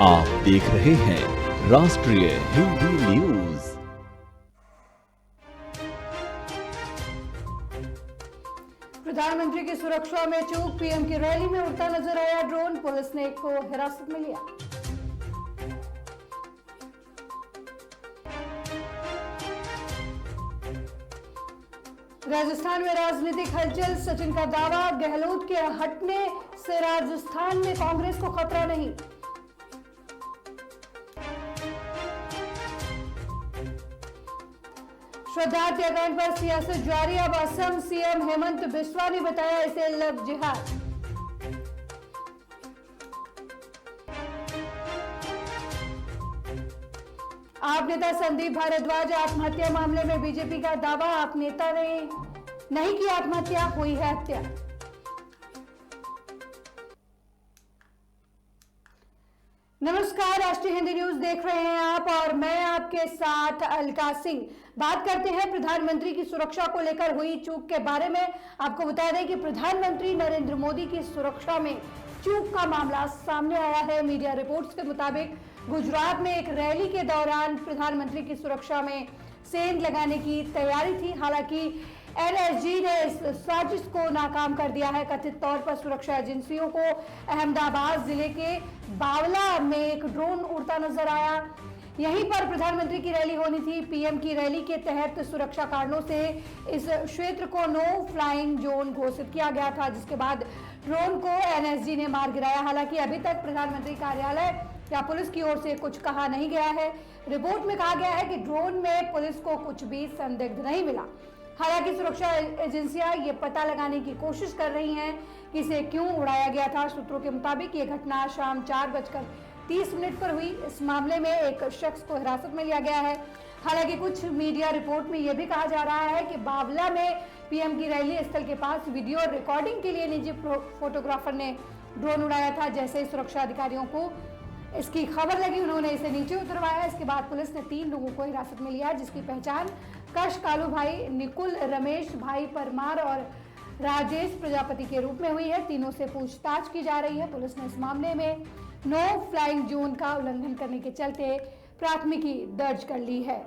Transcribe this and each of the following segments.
आप देख रहे हैं राष्ट्रीय हिंदी न्यूज। प्रधानमंत्री की सुरक्षा में चूक, पीएम की रैली में उड़ता नजर आया ड्रोन, पुलिस ने एक को हिरासत में लिया। राजस्थान में राजनीतिक हलचल, सचिन का दावा, गहलोत के हटने से राजस्थान में कांग्रेस को खतरा नहीं। श्रद्धा हत्याकांड पर सियासत जारी, अब असम सीएम हेमंत बिस्वा ने बताया इसे लव जिहाद। आप नेता संदीप भारद्वाज आत्महत्या मामले में बीजेपी का दावा, आप नेता ने नहीं की आत्महत्या, हुई है हत्या। नमस्कार, राष्ट्रीय हिंदी न्यूज देख रहे हैं आप और मैं आपके साथ अलका सिंह। बात करते हैं प्रधानमंत्री की सुरक्षा को लेकर हुई चूक के बारे में। आपको बता दें कि प्रधानमंत्री नरेंद्र मोदी की सुरक्षा में चूक का मामला सामने आया है। मीडिया रिपोर्ट्स के मुताबिक गुजरात में एक रैली के दौरान प्रधानमंत्री की सुरक्षा में सेंध लगाने की तैयारी थी। हालांकि एनएसजी ने इस साजिश को नाकाम कर दिया है। कथित तौर पर सुरक्षा एजेंसियों को अहमदाबाद जिले के बावला में एक ड्रोन उड़ता नजर आया। यहीं पर प्रधानमंत्री की रैली होनी थी। पीएम की रैली के तहत सुरक्षा कारणों से इस क्षेत्र को नो फ्लाइंग जोन घोषित किया गया था, जिसके बाद ड्रोन को एनएसजी ने मार गिराया। हालांकि अभी तक प्रधानमंत्री कार्यालय या पुलिस की ओर से कुछ कहा नहीं गया है। रिपोर्ट में कहा गया है कि ड्रोन में पुलिस को कुछ भी संदिग्ध नहीं मिला। हालांकि सुरक्षा एजेंसियां ये पता लगाने की कोशिश कर रही हैं कि इसे क्यों उड़ाया गया था। सूत्रों के मुताबिक ये घटना शाम 4:30 पर हुई। इस मामले में एक शख्स को हिरासत में लिया गया है। हालांकि कुछ मीडिया रिपोर्ट में यह भी कहा जा रहा है कि बावला में पीएम की रैली स्थल के पास वीडियो रिकॉर्डिंग के लिए निजी फोटोग्राफर ने ड्रोन उड़ाया था। जैसे ही सुरक्षा अधिकारियों को इसकी खबर लगी, उन्होंने इसे नीचे उतरवाया। इसके बाद पुलिस ने 3 लोगों को हिरासत में लिया, जिसकी पहचान कश कालू भाई, निकुल रमेश भाई परमार और राजेश प्रजापति के रूप में हुई है। तीनों से पूछताछ की जा रही है। पुलिस ने इस मामले में नो फ्लाइंग जोन का उल्लंघन करने के चलते प्राथमिकी दर्ज कर ली है।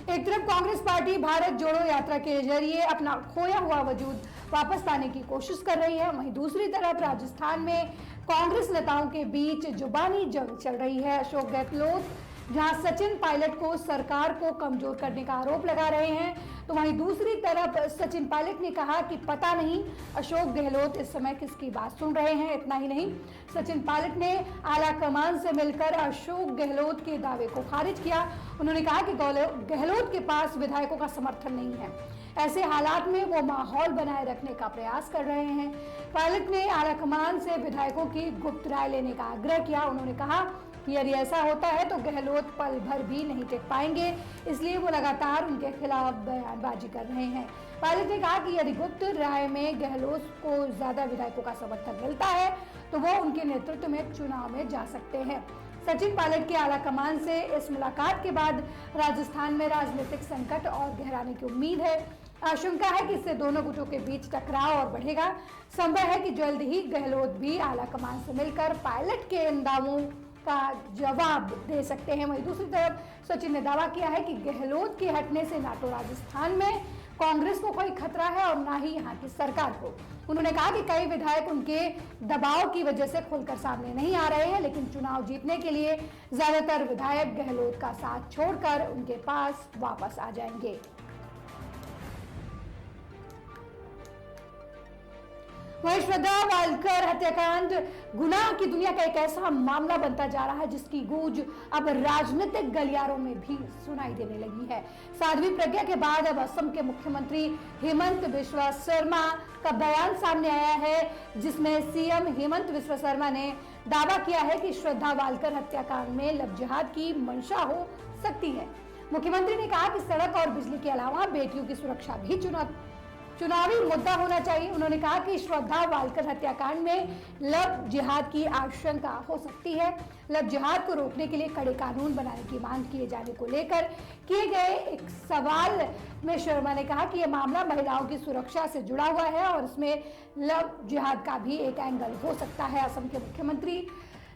एक तरफ कांग्रेस पार्टी भारत जोड़ो यात्रा के जरिए अपना खोया हुआ वजूद वापस पाने की कोशिश कर रही है, वहीं दूसरी तरफ राजस्थान में कांग्रेस नेताओं के बीच जुबानी जंग चल रही है। अशोक गहलोत जहां सचिन पायलट को सरकार को कमजोर करने का आरोप लगा रहे हैं, तो वहीं दूसरी तरफ सचिन पायलट ने कहा कि पता नहीं अशोक गहलोत इस समय किसकी बात सुन रहे हैं। इतना ही नहीं, सचिन पायलट ने आला कमान से मिलकर अशोक गहलोत के दावे को खारिज किया। उन्होंने कहा कि गहलोत के पास विधायकों का समर्थन नहीं है। ऐसे हालात में वो माहौल बनाए रखने का प्रयास कर रहे हैं। पायलट ने आला कमान से विधायकों की गुप्त राय लेने का आग्रह किया। उन्होंने कहा कि यदि ऐसा होता है तो गहलोत पल भर भी नहीं टिक पाएंगे, इसलिए वो लगातार उनके खिलाफ बयानबाजी कर रहे हैं। पायलट ने कहा कि यदि गुप्त राय में गहलोत को ज्यादा विधायकों का समर्थन मिलता है तो वो उनके नेतृत्व में चुनाव में जा सकते हैं। सचिन पायलट की आला कमान से इस मुलाकात के बाद राजस्थान में राजनीतिक संकट और गहराने की उम्मीद है। आशंका है कि इससे दोनों गुटों के बीच टकराव और बढ़ेगा। संभव है कि जल्द ही गहलोत भी आला कमान से मिलकर पायलट के इन दावों का जवाब दे सकते हैं। वहीं दूसरी तरफ सचिन ने दावा किया है कि गहलोत के हटने से ना तो राजस्थान में कांग्रेस को कोई खतरा है और ना ही यहाँ की सरकार को। उन्होंने कहा कि कई विधायक उनके दबाव की वजह से खुलकर सामने नहीं आ रहे हैं, लेकिन चुनाव जीतने के लिए ज्यादातर विधायक गहलोत का साथ छोड़कर उनके पास वापस आ जाएंगे। वहीं श्रद्धा वालकर हत्याकांड गुनाह की दुनिया का एक ऐसा मामला बनता जा रहा है जिसकी गूंज अब राजनीतिक गलियारों में भी सुनाई देने लगी है। साध्वी प्रज्ञा के बाद अब असम के मुख्यमंत्री हेमंत बिस्वा शर्मा का बयान सामने आया है, जिसमें सीएम हेमंत बिस्वा शर्मा ने दावा किया है कि श्रद्धा वालकर हत्याकांड में लव जिहाद की मंशा हो सकती है। मुख्यमंत्री ने कहा कि सड़क और बिजली के अलावा बेटियों की सुरक्षा भी चुनावी मुद्दा होना चाहिए। उन्होंने कहा कि श्रद्धा वालकर हत्याकांड में लव जिहाद की आशंका हो सकती है। लव जिहाद को रोकने के लिए कड़े कानून बनाने की मांग किए जाने को लेकर किए गए एक सवाल में शर्मा ने कहा कि यह मामला महिलाओं की सुरक्षा से जुड़ा हुआ है और इसमें लव जिहाद का भी एक एंगल हो सकता है। असम के मुख्यमंत्री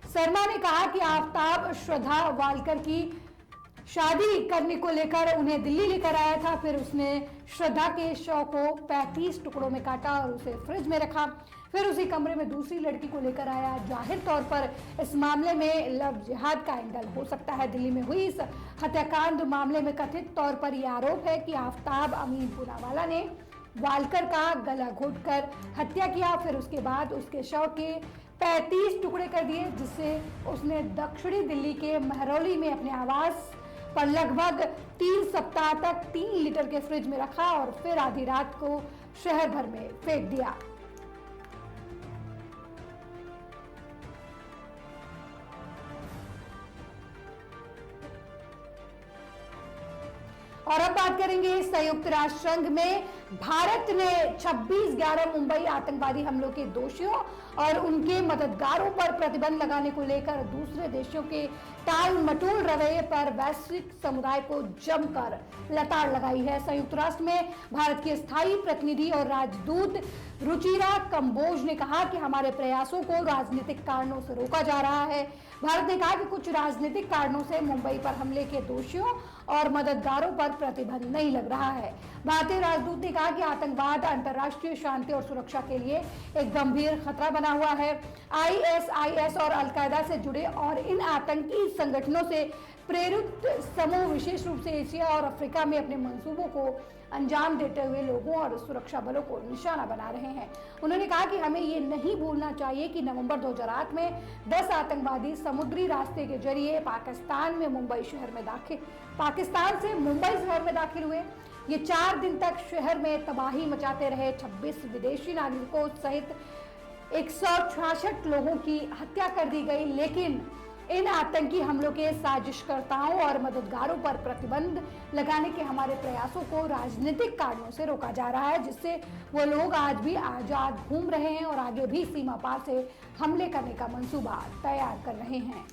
शर्मा ने कहा कि आफ्ताब श्रद्धा वालकर की शादी करने को लेकर उन्हें दिल्ली लेकर आया था, फिर उसने श्रद्धा के शव को 35 टुकड़ों में काटा और उसे फ्रिज में रखा, फिर उसी कमरे में दूसरी लड़की को लेकर आया। जाहिर तौर पर इस मामले में लव जिहाद का एंगल हो सकता है। दिल्ली में हुई इस हत्याकांड मामले में कथित तौर पर यह आरोप है कि आफ्ताब अमीन पूनावाला ने वालकर का गला घोंटकर हत्या किया, फिर उसके बाद उसके शव के 35 टुकड़े कर दिए, जिससे उसने दक्षिणी दिल्ली के महरौली में अपने आवास पर लगभग 3 सप्ताह तक 3 लीटर के फ्रिज में रखा और फिर आधी रात को शहर भर में फेंक दिया। और अब बात करेंगे संयुक्त राष्ट्र संघ में भारत ने 26/11 मुंबई आतंकवादी हमलों के दोषियों और उनके मददगारों पर प्रतिबंध लगाने को लेकर दूसरे देशों के टाल मटोल रवैये पर वैश्विक समुदाय को जमकर लताड़ लगाई है। संयुक्त राष्ट्र में भारत के स्थायी प्रतिनिधि और राजदूत रुचिरा कंबोज ने कहा कि हमारे प्रयासों को राजनीतिक कारणों से रोका जा रहा है। भारत ने कहा कि कुछ राजनीतिक कारणों से मुंबई पर हमले के दोषियों और मददगारों पर प्रतिबंध नहीं लग रहा है। भारतीय राजदूत ने कहा कि आतंकवाद अंतर्राष्ट्रीय शांति और सुरक्षा के लिए एक गंभीर खतरा बना हुआ है। ISIS और अलकायदा से जुड़े और इन आतंकी संगठनों से प्रेरित समूह विशेष रूप से एशिया और अफ्रीका में अपने मंसूबों को अंजाम देते हुए लोगों और सुरक्षा बलों को निशाना बना रहे हैं। उन्होंने कहा कि हमें ये नहीं भूलना चाहिए कि नवंबर 2008 में 10 आतंकवादी समुद्री रास्ते के जरिए पाकिस्तान से मुंबई शहर में दाखिल हुए। ये 4 दिन तक शहर में तबाही मचाते रहे। 26 विदेशी नागरिकों सहित 166 लोगों की हत्या कर दी गई, लेकिन इन आतंकी हमलों के साजिशकर्ताओं और मददगारों पर प्रतिबंध लगाने के हमारे प्रयासों को राजनीतिक कारणों से रोका जा रहा है, जिससे वो लोग आज भी आजाद घूम रहे हैं और आगे भी सीमा पार से हमले करने का मंसूबा तैयार कर रहे हैं।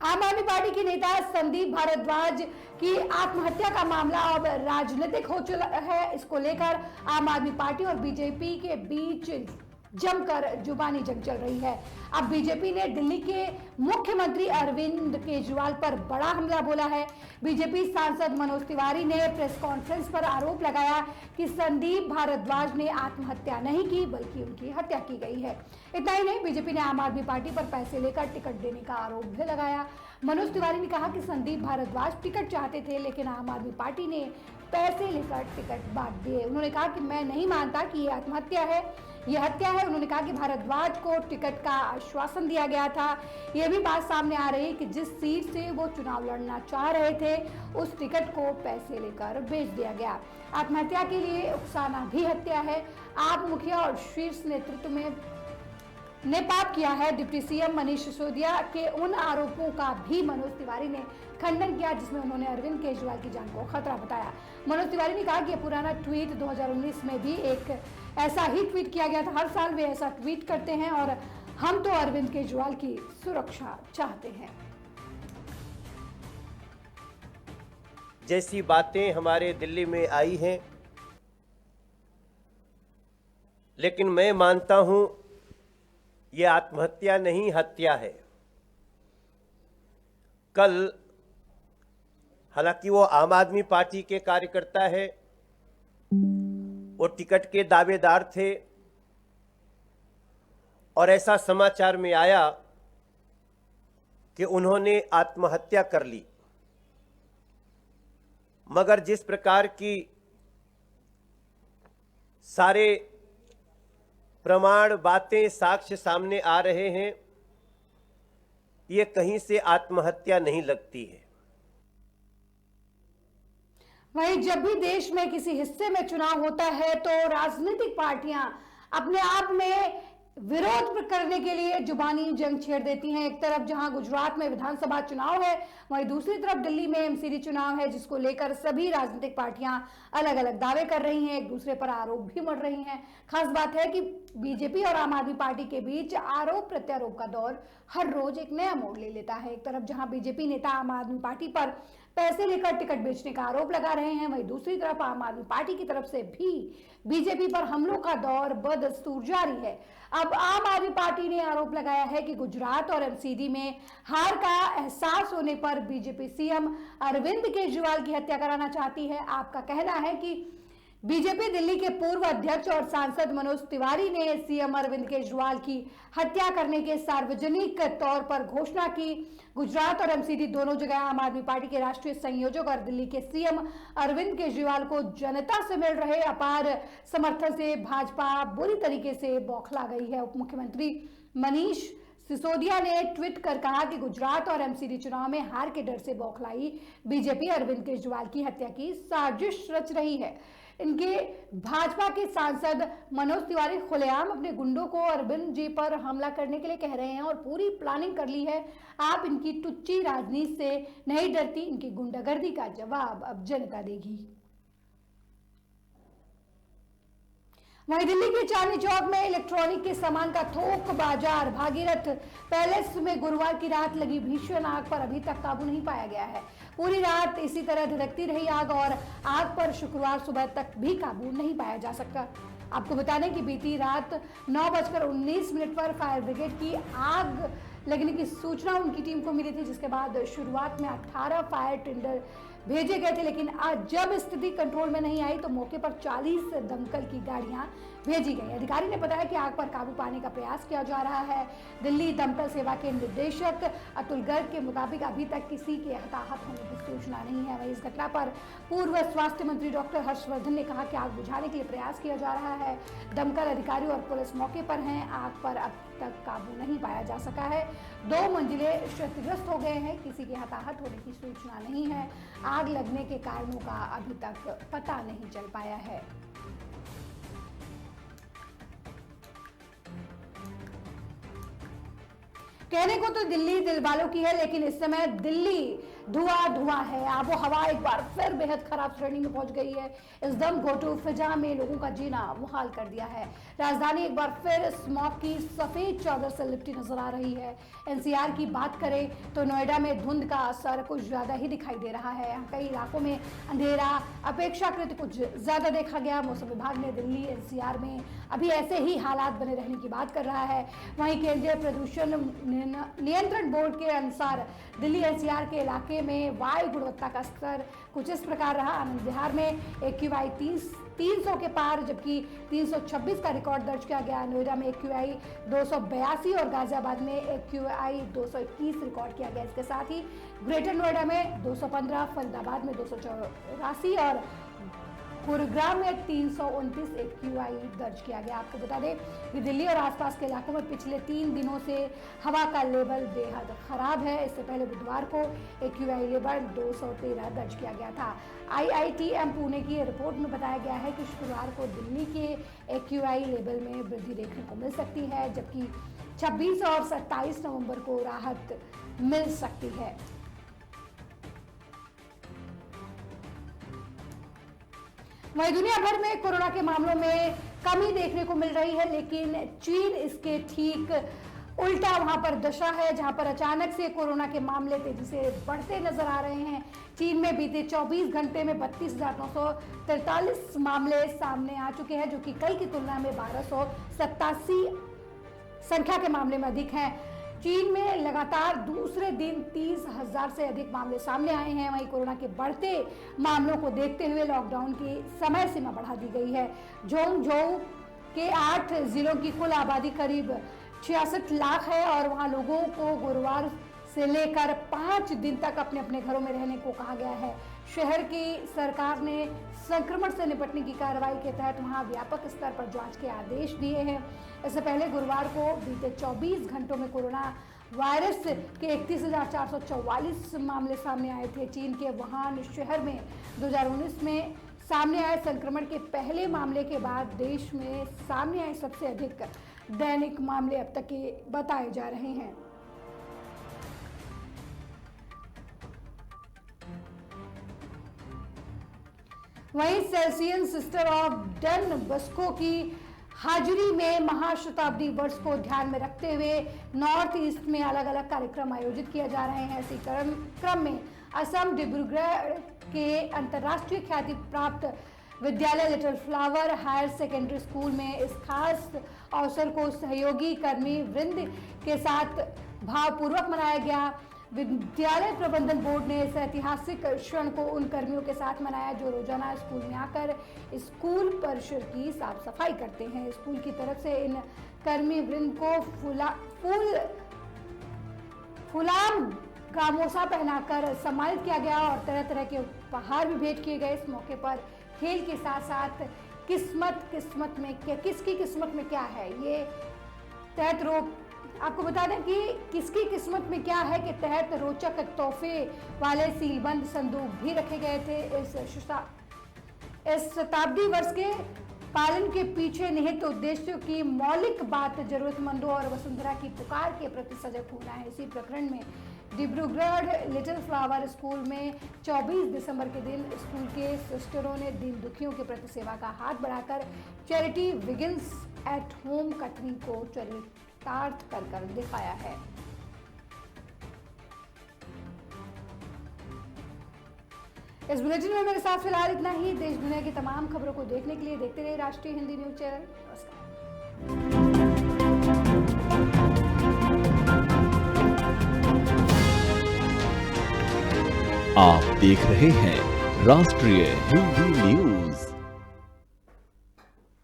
आम आदमी पार्टी के नेता संदीप भारद्वाज की आत्महत्या का मामला अब राजनीतिक हो चुका है। इसको लेकर आम आदमी पार्टी और बीजेपी के बीच जमकर जुबानी जंग चल रही है। अब बीजेपी ने दिल्ली के मुख्यमंत्री अरविंद केजरीवाल पर बड़ा हमला बोला है। बीजेपी सांसद मनोज तिवारी ने प्रेस कॉन्फ्रेंस पर आरोप लगाया कि संदीप भारद्वाज ने आत्महत्या नहीं की, बल्कि उनकी हत्या की गई है। इतना ही नहीं, बीजेपी ने आम आदमी पार्टी पर पैसे लेकर टिकट देने का आरोप भी लगाया। मनोज तिवारी ने कहा कि संदीप भारद्वाज टिकट चाहते थे, लेकिन आम आदमी पार्टी ने पैसे लेकर टिकट बांट दिए। उन्होंने कहा कि मैं नहीं मानता कि ये आत्महत्या है, ये हत्या है। उन्होंने कहा कि भारद्वाज को टिकट का आश्वासन दिया गया था। यह भी बात सामने आ रही है कि जिस सीट से वो चुनाव लड़ना चाह रहे थे, उस टिकट को पैसे लेकर बेच दिया गया। आत्महत्या के लिए उकसाना भी हत्या है। आप मुखिया और शीर्ष नेतृत्व ने पाप किया है। डिप्टी सीएम मनीष सिसोदिया के उन आरोपों का भी मनोज तिवारी ने खंडन किया, जिसमें उन्होंने अरविंद केजरीवाल की जान को खतरा बताया। मनोज तिवारी ने कहा कि यह पुराना ट्वीट 2019 में भी एक ऐसा ही ट्वीट किया गया था। हर साल वे ऐसा ट्वीट करते हैं और हम तो अरविंद केजरीवाल की सुरक्षा चाहते हैं। जैसी बातें हमारे दिल्ली में आई हैं, लेकिन मैं मानता हूं ये आत्महत्या नहीं, हत्या है। कल हालांकि वो आम आदमी पार्टी के कार्यकर्ता है, वो टिकट के दावेदार थे और ऐसा समाचार में आया कि उन्होंने आत्महत्या कर ली। मगर जिस प्रकार की सारे प्रमाण, बातें, साक्ष्य सामने आ रहे हैं, ये कहीं से आत्महत्या नहीं लगती है। वहीं जब भी देश में किसी हिस्से में चुनाव होता है तो राजनीतिक पार्टियां अपने आप में विरोध करने के लिए जुबानी जंग छेड़ देती हैं। एक तरफ जहां गुजरात में विधानसभा चुनाव है, वहीं दूसरी तरफ दिल्ली में एमसीडी चुनाव है, जिसको लेकर सभी राजनीतिक पार्टियां अलग अलग दावे कर रही हैं, एक दूसरे पर आरोप भी मढ़ रही हैं। खास बात है कि बीजेपी और आम आदमी पार्टी के बीच आरोप प्रत्यारोप का दौर हर रोज एक नया मोड़ ले लेता है। एक तरफ जहां बीजेपी नेता आम आदमी पार्टी पर पैसे लेकर टिकट बेचने का आरोप लगा रहे हैं, वहीं दूसरी तरफ आम आदमी पार्टी की तरफ से भी बीजेपी पर हमलों का दौर बदस्तूर जारी है। अब आम आदमी पार्टी ने आरोप लगाया है कि गुजरात और एमसीडी में हार का एहसास होने पर बीजेपी सीएम अरविंद केजरीवाल की हत्या कराना चाहती है। आपका कहना है कि बीजेपी दिल्ली के पूर्व अध्यक्ष और सांसद मनोज तिवारी ने सीएम अरविंद केजरीवाल की हत्या करने के सार्वजनिक तौर पर घोषणा की। गुजरात और एमसीडी दोनों जगह आम आदमी पार्टी के राष्ट्रीय संयोजक और दिल्ली के सीएम अरविंद केजरीवाल को जनता से मिल रहे अपार समर्थन से भाजपा बुरी तरीके से बौखला गई है। उप मुख्यमंत्री मनीष सिसोदिया ने ट्वीट कर कहा कि गुजरात और एमसीडी चुनाव में हार के डर से बौखलाई बीजेपी अरविंद केजरीवाल की हत्या की साजिश रच रही है। इनके भाजपा के सांसद मनोज तिवारी खुलेआम अपने गुंडों को अरविंद जी पर हमला करने के लिए कह रहे हैं और पूरी प्लानिंग कर ली है। आप इनकी टुच्ची राजनीति से नहीं डरती, इनकी गुंडागर्दी का जवाब अब जनता देगी। वहीं दिल्ली के चांदनी चौक में इलेक्ट्रॉनिक के सामान का थोक बाजार भागीरथ पैलेस में गुरुवार की रात लगी भीषण आग पर अभी तक काबू नहीं पाया गया है। पूरी रात इसी तरह धधकती रही आग और आग पर शुक्रवार सुबह तक भी काबू नहीं पाया जा सका। आपको बता दें कि बीती रात 9:19 पर फायर ब्रिगेड की आग लगने की सूचना उनकी टीम को मिली थी, जिसके बाद शुरुआत में 18 फायर टेंडर भेजे गए थे, लेकिन आज जब स्थिति कंट्रोल में नहीं आई तो मौके पर 40 दमकल की गाड़ियां भेजी गई। अधिकारी ने बताया कि आग पर काबू पाने का प्रयास किया जा रहा है। दिल्ली दमकल सेवा के निदेशक अतुल गर्ग के मुताबिक अभी तक किसी के हताहत होने की सूचना नहीं है। वहीं इस घटना पर पूर्व स्वास्थ्य मंत्री डॉक्टर हर्षवर्धन ने कहा कि आग बुझाने के लिए प्रयास किया जा रहा है। दमकल अधिकारी और पुलिस मौके पर हैं। आग पर अब तक काबू नहीं पाया जा सका है। 2 मंजिले क्षतिग्रस्त हो गए हैं। किसी के हताहत होने की सूचना नहीं है। आग लगने के कारणों का अभी तक पता नहीं चल पाया है। कहने को तो दिल्ली दिल वालों की है, लेकिन इस समय दिल्ली धुआं है। आबो हवा एक बार फिर बेहद खराब श्रेणी में पहुंच गई है। इस दम घोटू फिजा में लोगों का जीना मुहाल कर दिया है। राजधानी एक बार फिर स्मॉग की सफेद चादर से लिपटी नजर आ रही है। एनसीआर की बात करें तो नोएडा में धुंध का असर कुछ ज्यादा ही दिखाई दे रहा है। कई इलाकों में अंधेरा अपेक्षाकृत कुछ ज्यादा देखा गया। मौसम विभाग ने दिल्ली एनसीआर में अभी ऐसे ही हालात बने रहने की बात कर रहा है। वहीं केंद्रीय प्रदूषण नियंत्रण बोर्ड के अनुसार दिल्ली एनसीआर के इलाके में वायु गुणवत्ता का स्तर कुछ इस प्रकार रहा। आनंद विहार में AQI 300 के पार, जबकि 326 का रिकॉर्ड दर्ज किया गया। नोएडा में AQI 282 और गाजियाबाद में AQI 221 रिकॉर्ड किया गया। इसके साथ ही ग्रेटर नोएडा में 215, फरीदाबाद में 284 और गुरुग्राम में 329 AQI दर्ज किया गया। आपको बता दें कि दिल्ली और आसपास के इलाकों में पिछले 3 दिनों से हवा का लेवल बेहद खराब है। इससे पहले बुधवार को AQI लेवल 213 दर्ज किया गया था। IITM पुणे की रिपोर्ट में बताया गया है कि शुक्रवार को दिल्ली के AQI लेवल में वृद्धि देखने को मिल सकती है, जबकि 26 और 27 नवंबर को राहत मिल सकती है। वहीं दुनिया भर में कोरोना के मामलों में कमी देखने को मिल रही है, लेकिन चीन इसके ठीक उल्टा वहां पर दशा है, जहां पर अचानक से कोरोना के मामले तेजी से बढ़ते नजर आ रहे हैं। चीन में बीते 24 घंटे में 32,943 मामले सामने आ चुके हैं, जो कि कल की तुलना में 1287 संख्या के मामले में अधिक हैं। चीन में लगातार दूसरे दिन 30,000 से अधिक मामले सामने आए हैं। वहीं कोरोना के बढ़ते मामलों को देखते हुए लॉकडाउन की समय सीमा बढ़ा दी गई है। जोंगझोउ के 8 जिलों की कुल आबादी करीब 66 लाख है और वहां लोगों को गुरुवार से लेकर 5 दिन तक अपने अपने घरों में रहने को कहा गया है। शहर की सरकार ने संक्रमण से निपटने की कार्रवाई के तहत वहां व्यापक स्तर पर जांच के आदेश दिए हैं। इससे पहले गुरुवार को बीते 24 घंटों में कोरोना वायरस के 31,444 मामले सामने आए थे। चीन के वुहान शहर में 2019 में सामने आए संक्रमण के पहले मामले के बाद देश में सामने आए सबसे अधिक दैनिक मामले अब तक के बताए जा रहे हैं। वहीं सेल्सियन सिस्टर ऑफ डन बस्को की हाजिरी में महाशताब्दी वर्ष को ध्यान में रखते हुए नॉर्थ ईस्ट में अलग अलग कार्यक्रम आयोजित किए जा रहे हैं। इसी क्रम में असम डिब्रूगढ़ के अंतर्राष्ट्रीय ख्याति प्राप्त विद्यालय Little Flower Higher Secondary School में इस खास अवसर को सहयोगी कर्मी वृंद के साथ भावपूर्वक मनाया गया। विद्यालय प्रबंधन बोर्ड ने इस ऐतिहासिक क्षण को उन कर्मियों के साथ मनाया जो रोजाना स्कूल में आकर स्कूल परिसर की साफ सफाई करते हैं। स्कूल की तरफ से इन कर्मी वृंद को फुलाम गामोसा पहनाकर सम्मानित किया गया और तरह तरह के उपहार भी भेंट किए गए। इस मौके पर खेल के साथ साथ किसकी किस्मत में क्या है ये तहत आपको बता दें कि किसकी किस्मत में क्या है के तहत रोचक तोहफे वाले सीलबंद संदूक भी रखे गए थे। इस शताब्दी वर्ष के पालन के पीछे निहित उद्देश्यों की मौलिक बात जरूरतमंदों और वसुंधरा की पुकार के प्रति सजग होना है। इसी प्रकरण में डिब्रूगढ़ लिटिल फ्लावर स्कूल में 24 दिसंबर के दिन स्कूल के सिस्टरों ने दीन दुखियों के प्रति सेवा का हाथ बढ़ाकर चैरिटी बिगिंस एट होम कथनी को चरितार्थ कर दिखाया है। इस बुलेटिन में मेरे साथ फिलहाल इतना ही। देश दुनिया की तमाम खबरों को देखने के लिए देखते रहिए राष्ट्रीय हिंदी न्यूज चैनल। नमस्कार। आप देख रहे हैं राष्ट्रीय हिंदी न्यूज।